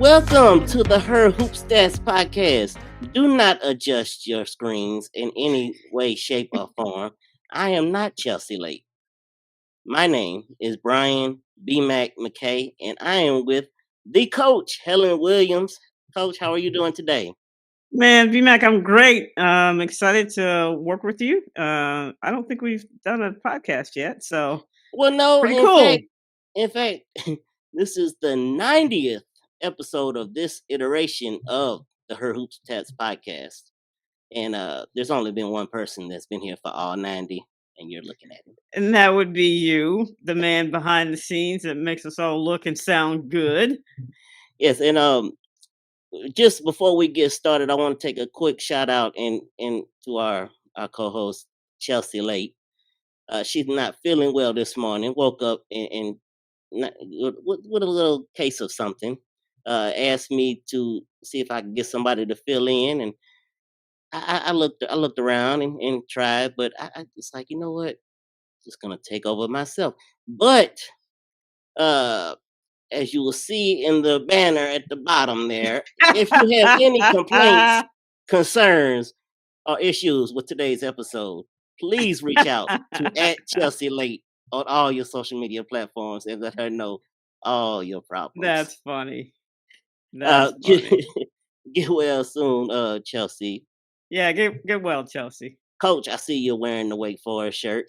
Welcome to the Her Hoop Stats podcast. Do not adjust your screens in any way, shape, or form. I am not Chelsea Lake. My name is Brian BMac Mackay, and I am with the coach, Helen Williams. Coach, how are you doing today? Man, BMac, I'm great. I'm excited to work with you. I don't think we've done a podcast yet, so Well, no, pretty in cool. fact, in fact, this is the 90th episode of this iteration of the Her Hoop Stats podcast. And there's only been one person that's been here for all 90, and you're looking at him. And that would be you, the man behind the scenes that makes us all look and sound good. Yes, and just before we get started, I want to take a quick shout out and to our co-host Chelsea Late. She's not feeling well this morning. Woke up and with a little case of something. Asked me to see if I could get somebody to fill in, and I looked around and tried, but I it's like, you know what, just gonna take over myself. But uh, as you will see in the banner at the bottom there, if you have any complaints, concerns, or issues with today's episode, please reach out to at Chelsea Late on all your social media platforms and let her know all your problems. That's funny. Uh, That's get, funny. get well soon, Chelsea. Yeah, get well, Chelsea. Coach, I see you're wearing the Wake Forest shirt.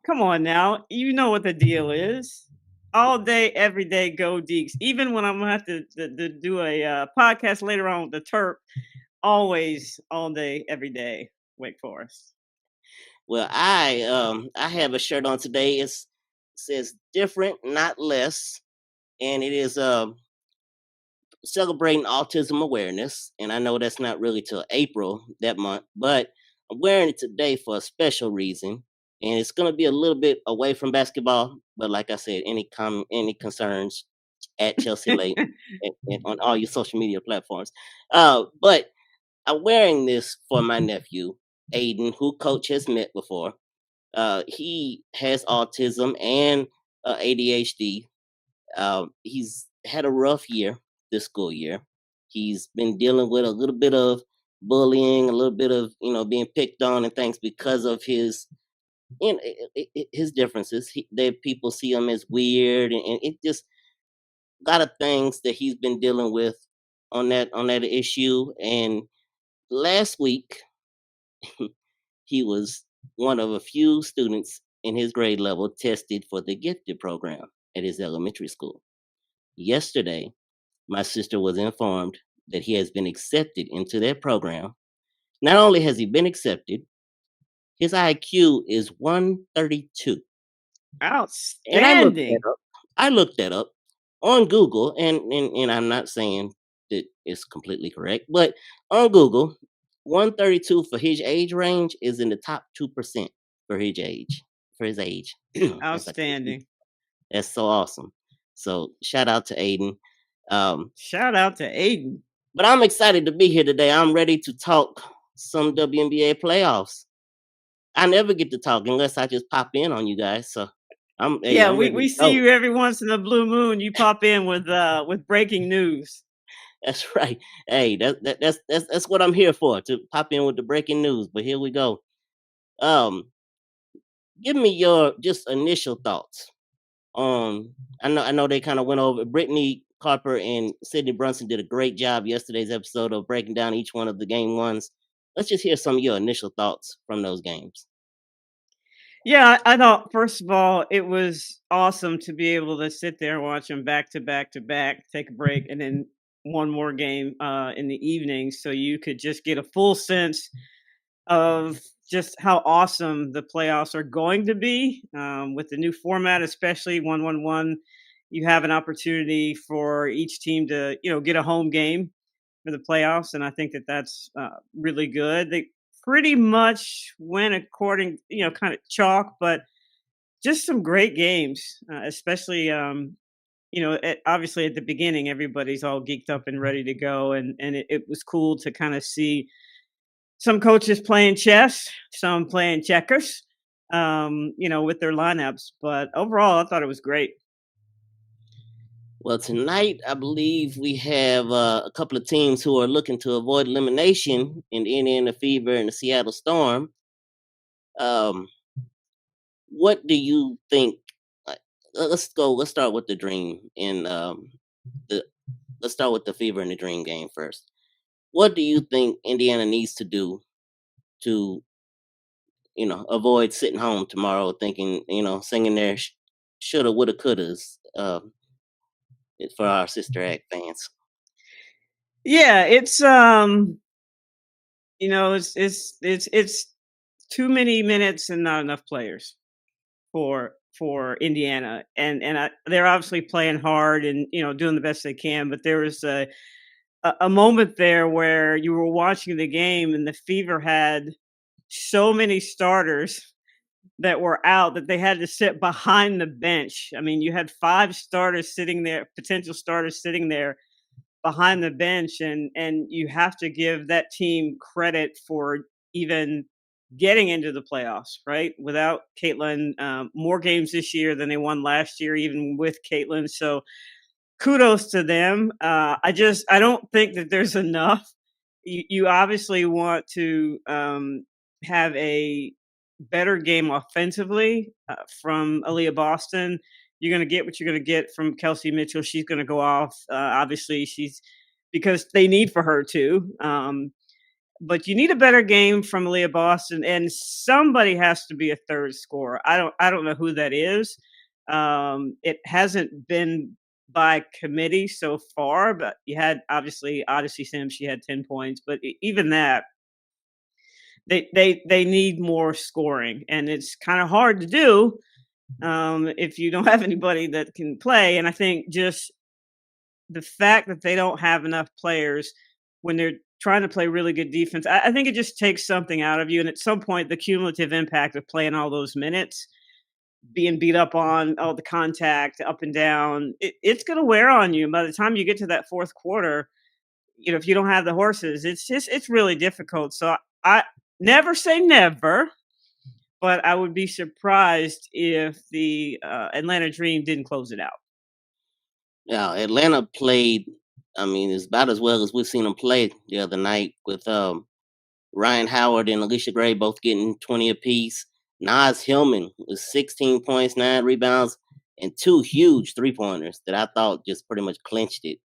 Come on now. You know what the deal is. All day, every day, go Deeks. Even when I'm gonna have to do a podcast later on with the Terp, always, all day, every day, Wake Forest. Well, I have a shirt on today. It says different, not less, and it is celebrating autism awareness. And I know that's not really till April that month, but I'm wearing it today for a special reason. And it's going to be a little bit away from basketball, but like I said, any concerns at Chelsea Lake and on all your social media platforms. But I'm wearing this for my nephew Aiden, who Coach has met before. He has autism and ADHD. He's had a rough year this school year. He's been dealing with a little bit of bullying, a little bit of being picked on and things because of his his differences. People see him as weird, and it just a lot of things that he's been dealing with on that issue. And last week, he was one of a few students in his grade level tested for the gifted program at his elementary school. Yesterday, my sister was informed that he has been accepted into that program. Not only has he been accepted, his IQ is 132. And Outstanding. I looked that up on Google, and I'm not saying that it's completely correct, but on Google, 132 for his age range is in the top 2% for his age. For his age. As I can speak. Outstanding. That's so awesome. So shout out to Aiden. Um, Shout out to Aiden. but I'm excited to be here today. I'm ready to talk some WNBA playoffs. I never get to talk unless I just pop in on you guys. So Yeah, I'm ready we to see go. you every once in a blue moon. You pop in with breaking news. That's right. Hey, that's what I'm here for, to pop in with the breaking news. But here we go. Um, give me your just initial thoughts on. I know they kind of went over. Brittany Carper and Sydney Brunson did a great job yesterday's episode of breaking down each one of the game ones. Let's just hear some of your initial thoughts from those games. Yeah, I thought first of all it was awesome to be able to sit there and watch them back to back to back, take a break, and then one more game in the evening, so you could just get a full sense of just how awesome the playoffs are going to be with the new format, especially 1-1-1. You have an opportunity for each team to get a home game for the playoffs, and I think that that's really good. They pretty much went according, kind of chalk, but just some great games, especially obviously at the beginning, everybody's all geeked up and ready to go, and it was cool to kind of see some coaches playing chess, some playing checkers, with their lineups. But overall, I thought it was great. Well, tonight I believe we have a couple of teams who are looking to avoid elimination in the Indiana Fever and the Seattle Storm. Um, what do you think? uh, let's go. Let's start with the Dream and the. Let's start with the Fever and the Dream game first. What do you think Indiana needs to do to avoid sitting home tomorrow thinking singing their shoulda, woulda, couldas for our sister act fans? Yeah, it's too many minutes and not enough players for Indiana, and they're obviously playing hard and doing the best they can. But there was a moment there where you were watching the game and the Fever had so many starters that were out that they had to sit behind the bench. I mean, you had five starters sitting there, potential starters sitting there behind the bench, and you have to give that team credit for even getting into the playoffs, right? Without Caitlin, more games this year than they won last year, even with Caitlin. So kudos to them. I don't think that there's enough. You obviously want to have a better game offensively from Aaliyah Boston. You're going to get what you're going to get from Kelsey Mitchell. She's going to go off. Obviously, she's because they need for her to. But you need a better game from Aaliyah Boston, and somebody has to be a third scorer. I don't know who that is. It hasn't been by committee so far, but you had obviously Odyssey Sims. She had 10 points, but even that, they need more scoring, and it's kind of hard to do if you don't have anybody that can play. And I think just the fact that they don't have enough players when they're trying to play really good defense, I think it just takes something out of you. And at some point, the cumulative impact of playing all those minutes, being beat up on, all the contact up and down, it's going to wear on you. And by the time you get to that fourth quarter, if you don't have the horses, it's really difficult. So I never say never, but I would be surprised if the Atlanta Dream didn't close it out. Yeah, Atlanta played. I mean, it's about as well as we've seen them play the other night with Ryan Howard and Alicia Gray both getting 20 apiece. Nas Hillman with 16 points, 9 rebounds, and two huge 3 pointers that I thought just pretty much clinched it.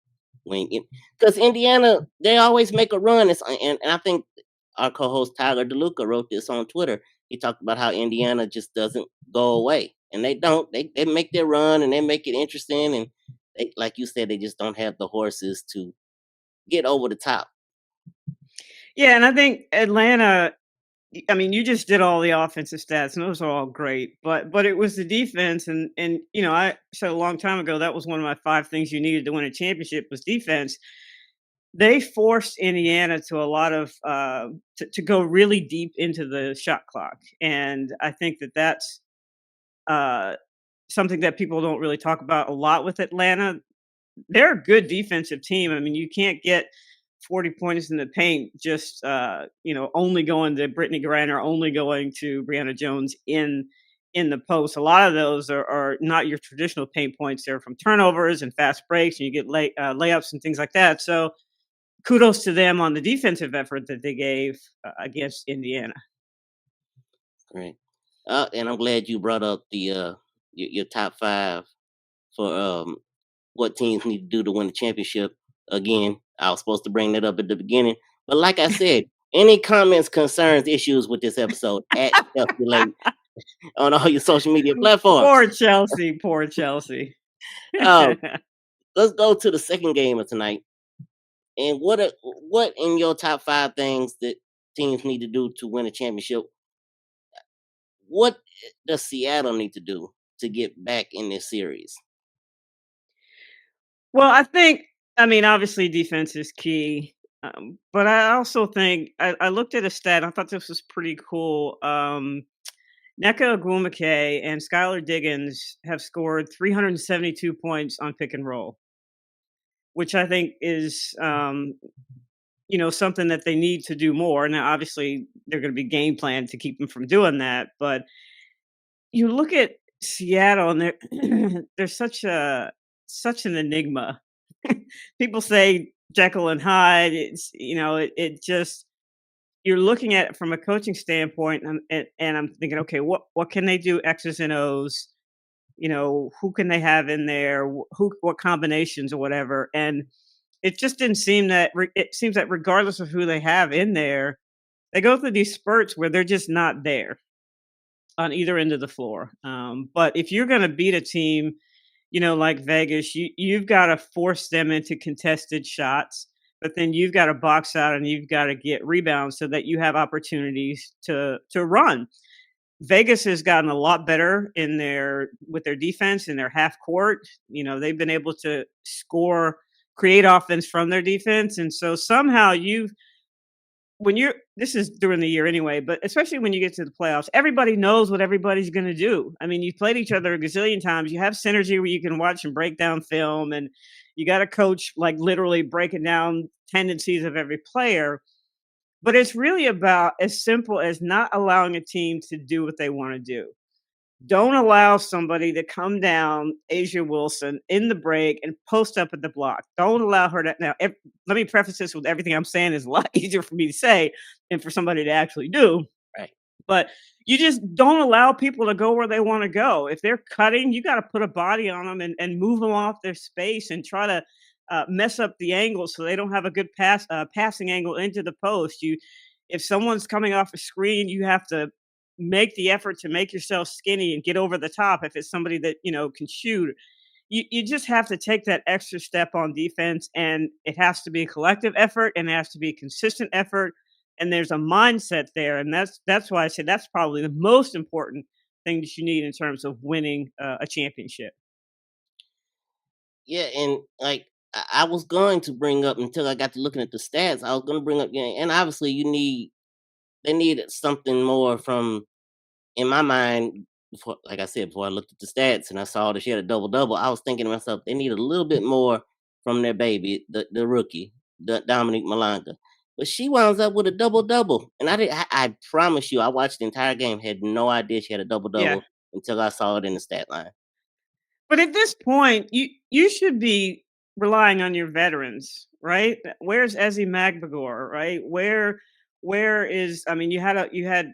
Because Indiana, they always make a run. And I think our co-host Tyler DeLuca wrote this on Twitter. He talked about how Indiana just doesn't go away, and they don't. They make their run and they make it interesting. And like you said, they just don't have the horses to get over the top. Yeah, and I think Atlanta. I mean, you just did all the offensive stats, and those are all great. But it was the defense, and I said a long time ago that was one of my five things you needed to win a championship was defense. They forced Indiana to a lot of to go really deep into the shot clock, and I think that that's uh, something that people don't really talk about a lot with Atlanta. They're a good defensive team. I mean, you can't get 40 points in the paint just only going to Brittany Griner, only going to Brianna Jones in the post. A lot of those are not your traditional paint points. They're from turnovers and fast breaks, and you get layups and things like that. So kudos to them on the defensive effort that they gave against Indiana. Right. And I'm glad you brought up the your top five for what teams need to do to win the championship. Again, I was supposed to bring that up at the beginning, but like I said, any comments, concerns, issues with this episode at Calculate on all your social media platforms. Poor Chelsea, poor Chelsea. Um, let's go to the second game of tonight. And what in your top five things that teams need to do to win a championship? What does Seattle need to do to get back in this series? Well, I mean, obviously defense is key. But I also think I looked at a stat. I thought this was pretty cool. Nneka Ogwumike and Skylar Diggins have scored 372 points on pick and roll, which I think is something that they need to do more. Now, obviously, they're going to be game plan to keep them from doing that. But you look at Seattle, and they're they're such a such an enigma. People say Jekyll and Hyde. It's it just you're looking at it from a coaching standpoint, and I'm thinking, okay, what can they do X's and O's? Who can they have in there? Who what combinations or whatever? And it just didn't seem that it seems that regardless of who they have in there, they go through these spurts where they're just not there on either end of the floor. But if you're going to beat a team, like Vegas, you've got to force them into contested shots, but then you've got to box out and you've got to get rebounds so that you have opportunities to run. Vegas has gotten a lot better in their with their defense in their half court. They've been able to create offense from their defense, and so somehow when you're this is during the year anyway, but especially when you get to the playoffs, everybody knows what everybody's going to do. I mean, you've played each other a gazillion times. You have synergy where you can watch and break down film, and you got a coach like literally breaking down tendencies of every player. But it's really about as simple as not allowing a team to do what they want to do. Don't allow somebody to come down, Asia Wilson, in the break and post up at the block. Don't allow her to. Now, let me preface this with everything I'm saying is a lot easier for me to say than for somebody to actually do. Right. But you just don't allow people to go where they want to go. If they're cutting, you got to put a body on them and move them off their space and try to mess up the angle so they don't have a good passing angle into the post. If someone's coming off a screen, you have to make the effort to make yourself skinny and get over the top. If it's somebody that can shoot, you just have to take that extra step on defense, and it has to be a collective effort and it has to be a consistent effort. And there's a mindset there, and that's why I say that's probably the most important thing that you need in terms of winning a championship. Yeah, and like I was going to bring up until I got to looking at the stats. I was going to bring up, yeah, and obviously they needed something more from in my mind. Before, like I said, before I looked at the stats and I saw that she had a double double, I was thinking to myself they need a little bit more from their baby, the rookie, Dominique Malanga. But she winds up with a double double, and I promise you, I watched the entire game, had no idea she had a double Yeah. double until I saw it in the stat line. But at this point, you should be relying on your veterans, right? Where's Ezzy Magbagor, right? Where is I mean, you had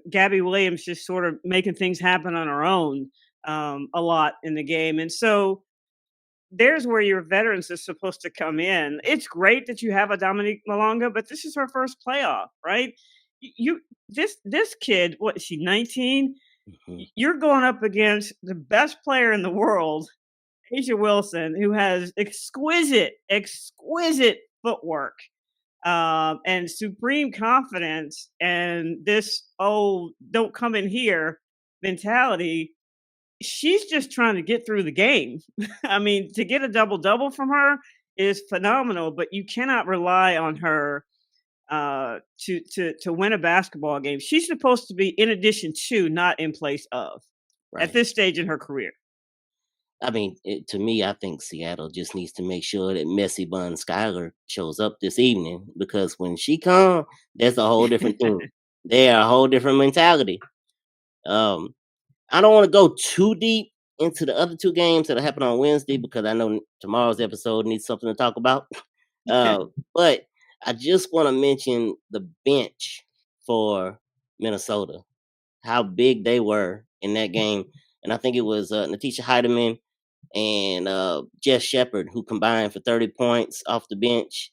Gabby Williams just sort of making things happen on her own a lot in the game. And so there's where your veterans is supposed to come in. It's great that you have a Dominique Malonga, but this is her first playoff, right? This kid, what is she, 19? Mhm. You're going up against the best player in the world, Asia Wilson, who has exquisite footwork, and supreme confidence, and this "oh, don't come in here" mentality. She's just trying to get through the game. I mean, to get a double double from her is phenomenal, but you cannot rely on her to win a basketball game. She's supposed to be in addition to, not in place of, at Right. this stage in her career. I mean, to me, I think Seattle just needs to make sure that Messy Bun Skyler shows up this evening because when she come, that's a whole different thing. They are a whole different mentality. Um, I don't want to go too deep into the other two games that happen on Wednesday because I know tomorrow's episode needs something to talk about. But I just want to mention the bench for Minnesota, how big they were in that game. And I think it was Natisha Heidemann and Jess Shepard who combined for 30 points off the bench.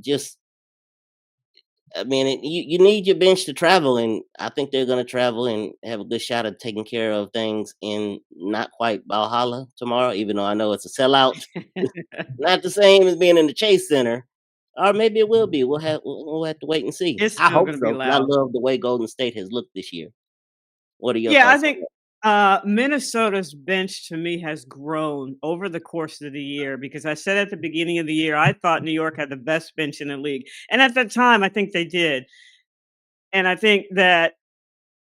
Just, I mean, you need your bench to travel, and I think they're going to travel and have a good shot at taking care of things in not quite Valhalla tomorrow, even though I know it's a sellout. Not the same as being in the Chase Center, or maybe it will be. We'll have to wait and see. It's I still hope going to be so because I loud. love the way Golden State has looked this year. What are your Yeah, I thoughts on think that? Minnesota's bench to me has grown over the course of the year because I said at the beginning of the year I thought New York had the best bench in the league, and at that time I think they did. And I think that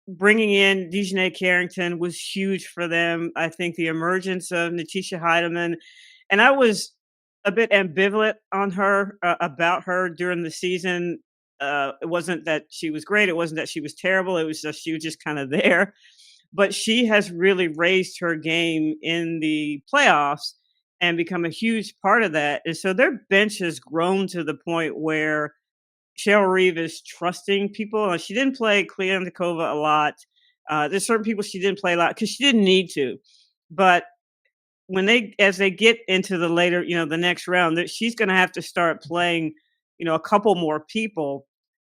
bringing in Dejanay Carrington was huge for them. I think the emergence of Natisha Heidemann, and I was a bit ambivalent on her about her during the season. It wasn't that she was great. It wasn't that she was terrible. It was just she was just kind of there. But she has really raised her game in the playoffs, and become a huge part of that. And so their bench has grown to the point where Cheryl Reeve is trusting people. She didn't play Klianikova a lot. There's certain people she didn't play a lot because she didn't need to. But when as they get into the later, the next round, that she's going to have to start playing, a couple more people.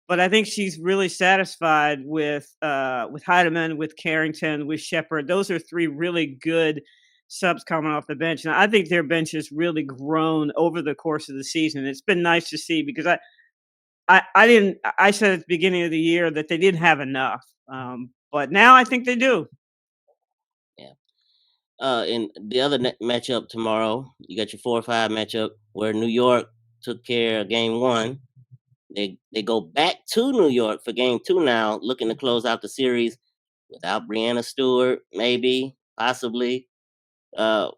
But I think she's really satisfied with Heidemann, with Carrington, with Shepard. Those are three really good subs coming off the bench, and I think their bench has really grown over the course of the season. It's been nice to see because I didn't I said at the beginning of the year that they didn't have enough, but now I think they do. Yeah. In the other matchup tomorrow, you got your 4 or 5 matchup where New York took care of game one. They go back to New York for game two now, looking to close out the series without Brianna Stewart, maybe, possibly. Uh,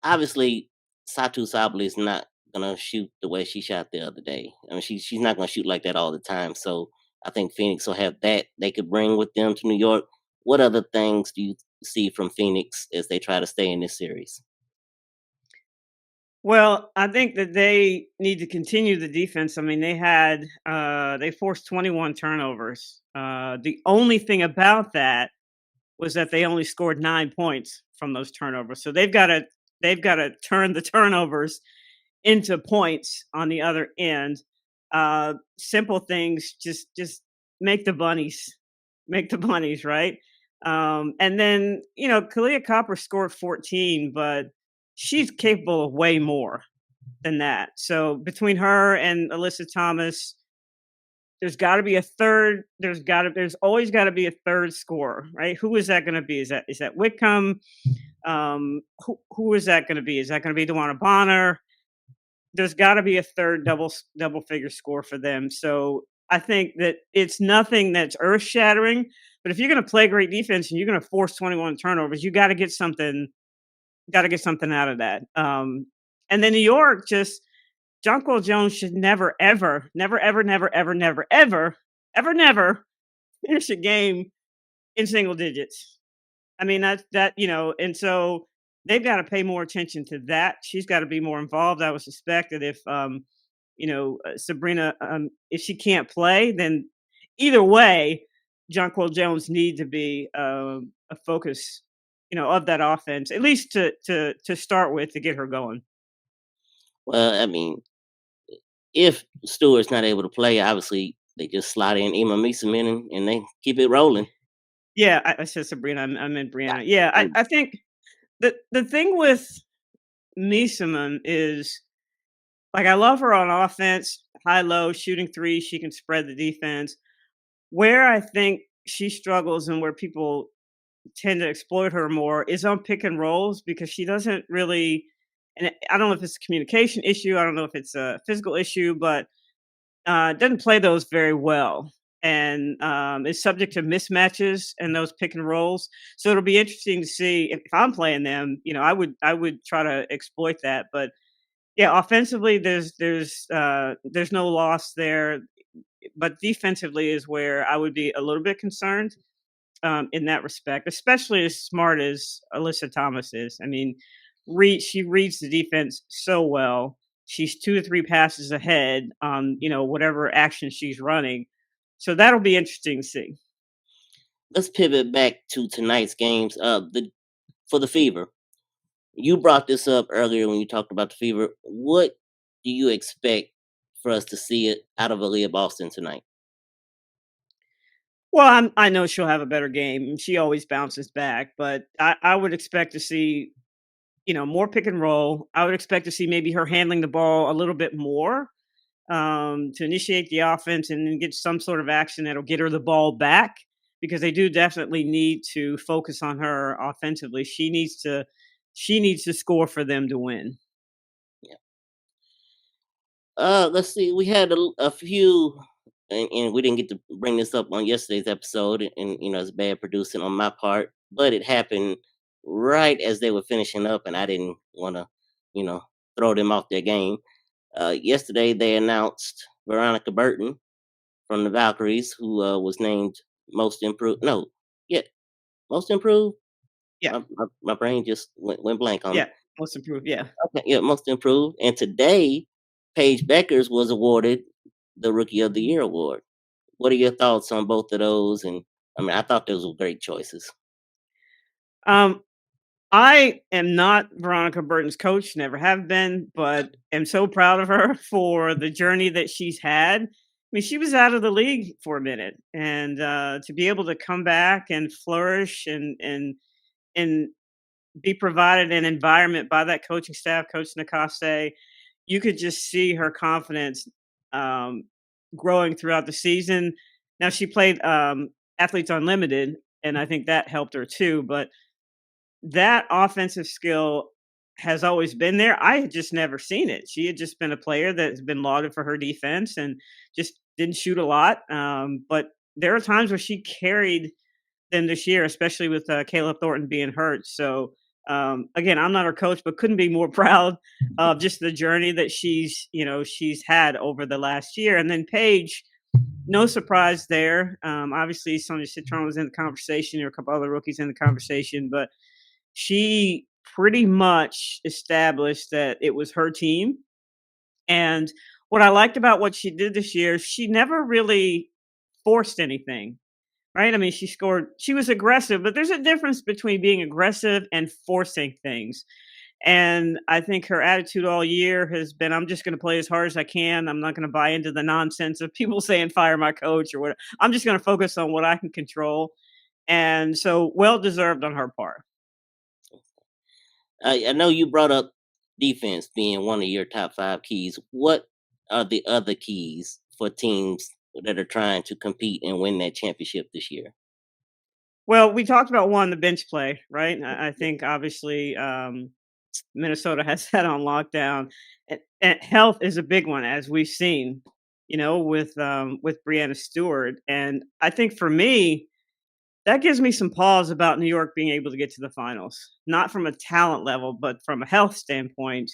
Obviously, Satu Sabali is not gonna shoot the way she shot the other day. I mean, she's not gonna shoot like that all the time. So I think Phoenix will have that they could bring with them to New York. What other things do you see from Phoenix as they try to stay in this series? Well, I think that they need to continue the defense. I mean, they forced 21 turnovers. The only thing about that was that they only scored 9 points from those turnovers. So they've got to turn the turnovers into points on the other end. Simple things, just make the bunnies, make the bunnies, right? And then Kalia Copper scored 14, but she's capable of way more than that. So between her and Alyssa Thomas, there's always got to be a third scorer, right? Who is that going to be? Is that Whitcomb? Who is that going to be? Is that going to be Dewana Bonner? There's got to be a third double figure score for them. So I think that it's nothing that's earth shattering. But if you're going to play great defense and you're going to force 21 turnovers, you got to get something. Got to get something out of that. And then New York, just Jonquil Jones should never, ever, never, ever, never, ever, never, ever, ever, never finish a game in single digits. I mean, and so they've got to pay more attention to that. She's got to be more involved. I would suspect that if, Sabrina, if she can't play, then either way, Jonquil Jones need to be a focus, of that offense, at least to start with, to get her going. Well, I mean, if Stewart's not able to play, obviously they just slide in Ema Misamin and they keep it rolling. Yeah, I said Sabrina. I meant I, Brianna. Yeah, I, I, I think the thing with Misaman is, like, I love her on offense, high low, shooting three. She can spread the defense. Where I think she struggles and where people tend to exploit her more is on pick and rolls because she doesn't really. And I don't know if it's a communication issue. I don't know if it's a physical issue, but doesn't play those very well, and is subject to mismatches and those pick and rolls. So it'll be interesting to see if I'm playing them. I would try to exploit that, but yeah, offensively, there's no loss there, but defensively is where I would be a little bit concerned in that respect, especially as smart as Alyssa Thomas is. I mean, she reads the defense so well. She's 2 to 3 passes ahead on whatever action she's running. So that'll be interesting to see. let's pivot back to tonight's games. The For the Fever, you brought this up earlier when you talked about the Fever. What do you expect for us to see it out of Aaliyah Boston tonight? Well, I know she'll have a better game. She always bounces back, but I would expect to see more pick and roll. I would expect to see maybe her handling the ball a little bit more to initiate the offense and then get some sort of action that'll get her the ball back because they do definitely need to focus on her offensively. She needs to score for them to win. Yeah. Let's see. We had a few, and we didn't get to bring this up on yesterday's episode, and it's bad producing on my part, but it happened right as they were finishing up, and I didn't want to, you know, throw them off their game. Yesterday they announced Veronica Burton from the Valkyries, who was named most improved. No, yeah, most improved. Yeah, My brain just went blank on yeah, me. Most improved, yeah. Okay, yeah, most improved. And today, Paige Beckers was awarded the Rookie of the Year award. What are your thoughts on both of those? And I mean, I thought those were great choices. Um, I am not Veronica Burton's coach, never have been, but am so proud of her for the journey that she's had. I mean, she was out of the league for a minute, and to be able to come back and flourish and be provided an environment by that coaching staff, Coach Nakaste, you could just see her confidence um, growing throughout the season. Now she played Athletes Unlimited, and I think that helped her too. But that offensive skill has always been there. I had just never seen it. She had just been a player that has been lauded for her defense and just didn't shoot a lot. But there are times where she carried them this year, especially with Caleb Thornton being hurt. So again, I'm not her coach, but couldn't be more proud of just the journey that she's had over the last year. And then Paige, no surprise there. Obviously, Sonia Citron was in the conversation. There were a couple other rookies in the conversation, but she pretty much established that it was her team. And what I liked about what she did this year, she never really forced anything, right? I mean, she was aggressive, but there's a difference between being aggressive and forcing things. And I think her attitude all year has been, I'm just going to play as hard as I can. I'm not going to buy into the nonsense of people saying fire my coach or whatever. I'm just going to focus on what I can control. And so well deserved on her part. I know you brought up defense being one of your top five keys. What are the other keys for teams that are trying to compete and win that championship this year? Well, we talked about one, the bench play, right? I think obviously Minnesota has that on lockdown. And health is a big one, as we've seen, with Brianna Stewart. And I think for me, that gives me some pause about New York being able to get to the finals. Not from a talent level, but from a health standpoint.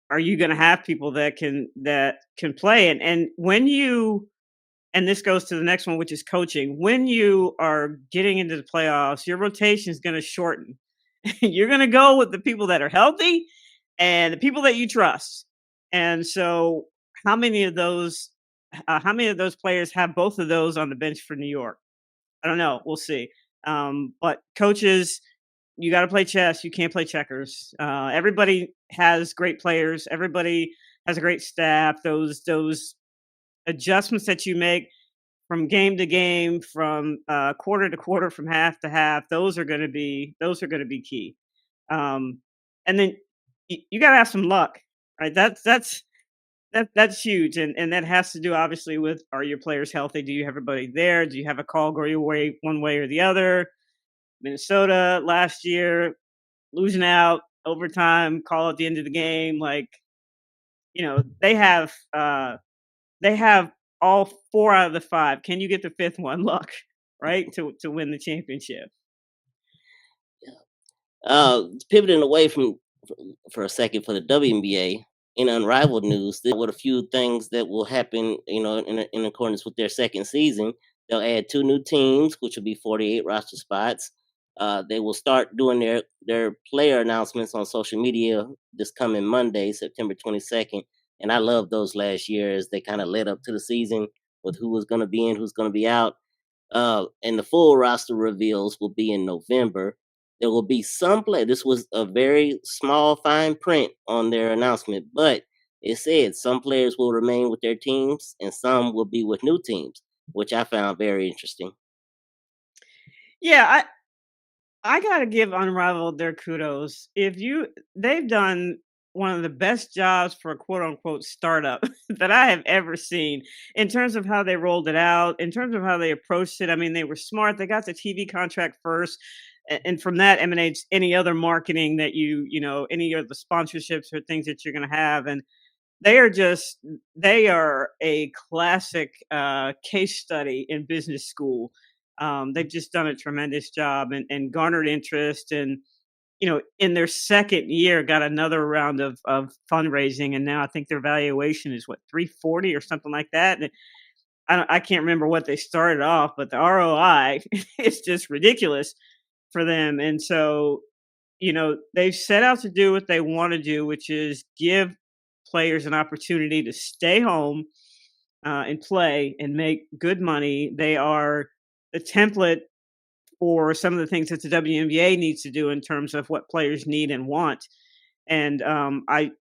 Are you going to have people that can play? And when you and this goes to the next one, which is coaching. When you are getting into the playoffs, your rotation is going to shorten. You're going to go with the people that are healthy and the people that you trust. And so, how many of those, how many of those players have both of those on the bench for New York? I don't know. We'll see. But coaches, you got to play chess. You can't play checkers. Everybody has great players. Everybody has a great staff. Those adjustments that you make from game to game, from quarter to quarter, from half to half, those are going to be key. Um, and then you got to have some luck, right? That's huge, and that has to do obviously with, are your players healthy? Do you have everybody there? Do you have a call go your way one way or the other? Minnesota last year losing out overtime, call at the end of the game, like they have all 4 out of the 5. Can you get the 5th one? Luck, right? To win the championship. Pivoting away from for a second for the WNBA, in unrivaled news, with a few things that will happen, in accordance with their second season, they'll add two new teams, which will be 48 roster spots. They will start doing their player announcements on social media this coming Monday, September 22nd. And I love those last years. They kind of led up to the season with who was going to be in, who's going to be out. And the full roster reveals will be in November. There will be some play. This was a very small fine print on their announcement, but it said some players will remain with their teams and some will be with new teams, which I found very interesting. Yeah, I gotta give Unrivaled their kudos. They've done one of the best jobs for a quote unquote startup that I have ever seen in terms of how they rolled it out, in terms of how they approached it. I mean, they were smart. They got the TV contract first. And from that emanates any other marketing that any of the sponsorships or things that you're going to have. And they are a classic case study in business school. They've just done a tremendous job and garnered interest, and in their second year got another round of fundraising, and now I think their valuation is what, 340 or something like that. And I can't remember what they started off, but the ROI is just ridiculous for them. And so they've set out to do what they want to do, which is give players an opportunity to stay home and play and make good money. They are the template for some of the things that the WNBA needs to do in terms of what players need and want. And I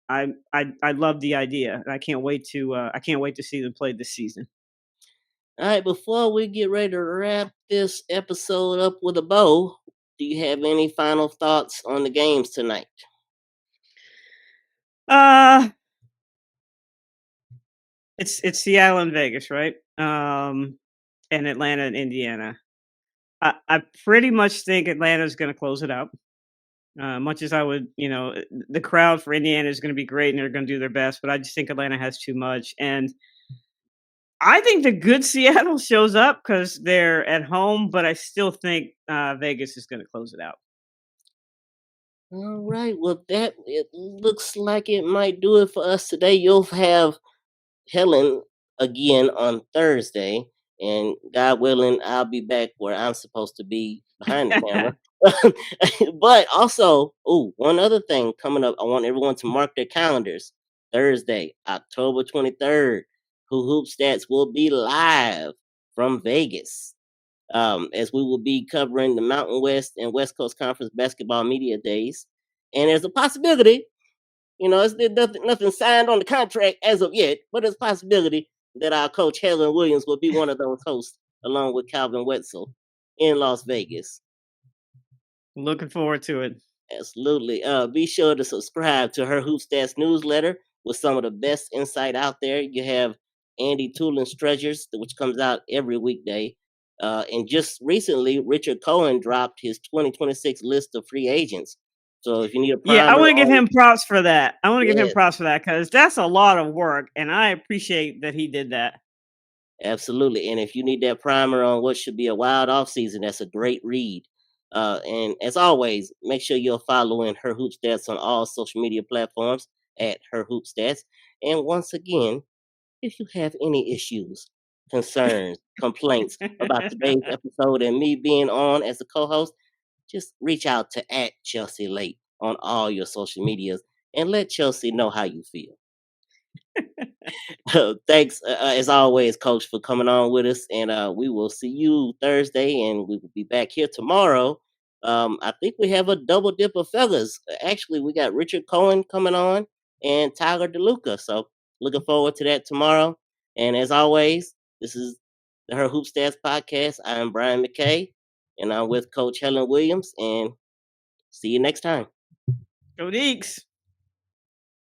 love the idea, and I can't wait to see them play this season. All right, before we get ready to wrap this episode up with a bow, do you have any final thoughts on the games tonight? Uh it's Seattle and Vegas, right? And Atlanta and Indiana. I pretty much think Atlanta's going to close it out. Much as I would, the crowd for Indiana is going to be great and they're going to do their best, but I just think Atlanta has too much. And I think the good Seattle shows up because they're at home, but I still think Vegas is going to close it out. All right, well, that it looks like it might do it for us today. You'll have Helen again on Thursday, and God willing, I'll be back where I'm supposed to be behind the camera. But also, one other thing coming up, I want everyone to mark their calendars. Thursday, October 23rd, Who Hoop Stats will be live from Vegas. As we will be covering the Mountain West and West Coast Conference basketball media days. And there's a possibility, there's nothing signed on the contract as of yet, but there's a possibility that our coach Helen Williams will be one of those hosts along with Calvin Wetzel in Las Vegas. Looking forward to it. Absolutely. Be sure to subscribe to her Hoop Stats newsletter with some of the best insight out there. You have Andy Toolin's Treasures, which comes out every weekday. And just recently, Richard Cohen dropped his 2026 list of free agents. So if you need a Yeah, I primer want to give on, him props for that. I want to give him yeah, props for that because that's a lot of work, and I appreciate that he did that. absolutely. And if you need that primer on what should be a wild off season, that's a great read. And as always, make sure you're following Her Hoop Stats on all social media platforms at Her Hoop Stats. And once again, if you have any issues, concerns, complaints about today's episode and me being on as a co-host, just reach out to at Chelsea Late on all your social medias and let Chelsea know how you feel. Thanks, as always, Coach, for coming on with us. And we will see you Thursday, and we will be back here tomorrow. I think we have a double dip of fellas. Actually, we got Richard Cohen coming on and Tyler DeLuca. So looking forward to that tomorrow. And as always, this is the Her Hoop Stats podcast. I am Brian Mackay, and I'm with Coach Helen Williams. And see you next time. Go Deeks.